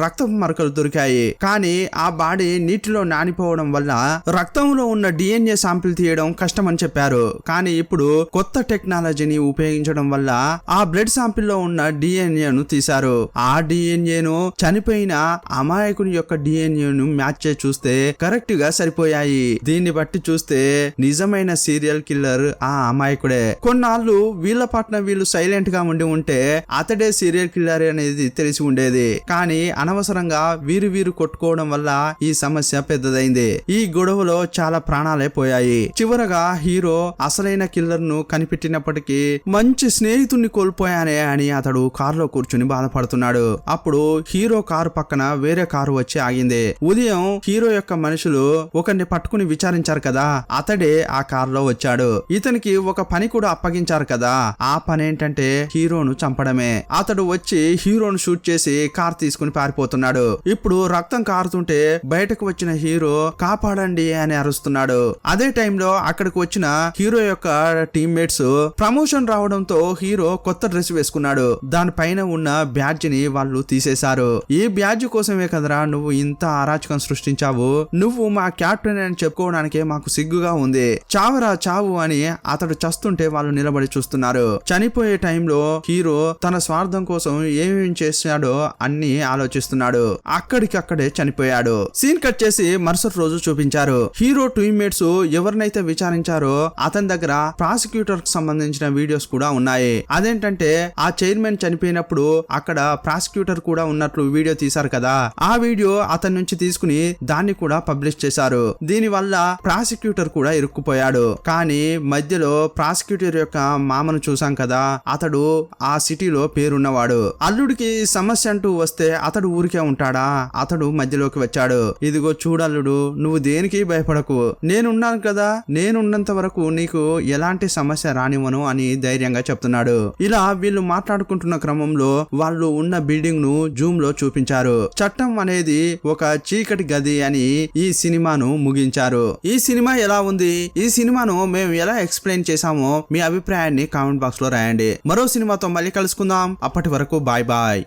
రక్తపు మరకలు దొరికాయి. కానీ ఆ బాడీ నీటిలో నానిపోవడం లేకపోవడం వల్ల రక్తంలో ఉన్న DNA శాంపిల్ తీయడం కష్టమని చెప్పారు. కానీ ఇప్పుడు కొత్త టెక్నాలజీని ఉపయోగించడం వల్ల ఆ బ్లడ్ శాంపిల్ లో ఉన్న DNA తీశారు. ఆ DNA చనిపోయిన అమాయకుని యొక్క DNA మ్యాచ్ చేసి చూస్తే కరెక్ట్ గా సరిపోయాయి. దీన్ని బట్టి చూస్తే నిజమైన సీరియల్ కిల్లర్ ఆ అమాయకుడే. కొన్నాళ్ళు వీళ్ళ పట్ల వీళ్ళు సైలెంట్ గా ఉంటే అతడే సీరియల్ కిల్లర్ అనేది తెలిసి ఉండేది. కానీ అనవసరంగా వీరు కొట్టుకోవడం వల్ల ఈ సమస్య పెద్దదైంది. ఈ గొడవలో చాలా ప్రాణాలే పోయాయి. చివరగా హీరో అసలైన కిల్లర్ ను కనిపెట్టినప్పటికీ మంచి స్నేహితుడిని కోల్పోయానే అని అతడు కారులో కూర్చుని బాధపడుతున్నాడు. అప్పుడు హీరో కారు పక్కన వేరే కారు వచ్చి ఆగింది. ఉదయం హీరో యొక్క మనుషులు ఒకరిని పట్టుకుని విచారించారు కదా, అతడే ఆ కారులో వచ్చాడు. ఇతనికి ఒక పని కూడా అప్పగించారు కదా, ఆ పని ఏంటంటే హీరోను చంపడమే. అతడు వచ్చి హీరోను షూట్ చేసి కార్ తీసుకుని పారిపోతున్నాడు. ఇప్పుడు రక్తం కారుతుంటే బయటకు వచ్చిన హీరో కాపాడండి అని అరుస్తున్నాడు. అదే టైంలో అక్కడికి వచ్చిన హీరో యొక్క టీమ్మేట్స్ ప్రమోషన్ రావడంతో హీరో కొత్త డ్రెస్ వేసుకున్నాడు. దానిపైన ఉన్న బ్యాడ్జ్ ని వాళ్ళు తీసేశారు. ఈ బ్యాడ్జ్ కోసమే కదరా నువ్వు ఇంత అరాచకం సృష్టించావు, నువ్వు మా కెప్టెన్ అని చెప్పుకోవడానికే మాకు సిగ్గుగా ఉంది, చావరా చావు అని అతడు చస్తుంటే వాళ్ళు నిలబడి చూస్తున్నారు. చనిపోయే టైంలో హీరో తన స్వార్థం కోసం ఏమేమి చేశాడో అన్ని ఆలోచిస్తున్నాడు. అక్కడికక్కడే చనిపోయాడు. సీన్ కట్ చేసి మరుసటి రోజు చూపించారు. హీరో టీమ్మేట్స్ ఎవరినైతే విచారించారో అతని దగ్గర ప్రాసిక్యూటర్ కి సంబంధించిన వీడియోస్ కూడా ఉన్నాయి. అదేంటంటే ఆ చైర్మన్ చనిపోయినప్పుడు అక్కడ ప్రాసిక్యూటర్ కూడా ఉన్నట్లు వీడియో తీశారు కదా, ఆ వీడియో అతని నుంచి తీసుకుని దాన్ని కూడా పబ్లిష్ చేశారు. దీని వల్ల ప్రాసిక్యూటర్ కూడా ఇరుక్కుపోయాడు. కానీ మధ్యలో ప్రాసిక్యూటర్ యొక్క మామను చూసాం కదా, అతడు ఆ సిటీలో పేరున్నవాడు. అల్లుడికి సమస్య అంటూ వస్తే అతడు ఊరికే ఉంటాడా, అతడు మధ్యలోకి వచ్చాడు. ఇదిగో చూడల్లుడు, నువ్వు దేనికి భయపడకు, నేనున్నాను కదా, నేనున్నంత వరకు నీకు ఎలాంటి సమస్య రానివ్వను అని ధైర్యంగా చెప్తున్నాడు. ఇలా వీళ్ళు మాట్లాడుకుంటున్న క్రమంలో వాళ్ళు ఉన్న బిల్డింగ్ ను జూమ్ లో చూపించారు. చట్టం అనేది ఒక చీకటి గది అని ఈ సినిమాను ముగించారు. ఈ సినిమా ఎలా ఉంది, ఈ సినిమాను మేము ఎలా ఎక్స్ప్లెయిన్ చేశామో మీ అభిప్రాయాన్ని కామెంట్ బాక్స్ లో రాయండి. మరో సినిమాతో మళ్ళీ కలుసుకుందాం. అప్పటి వరకు బాయ్ బాయ్.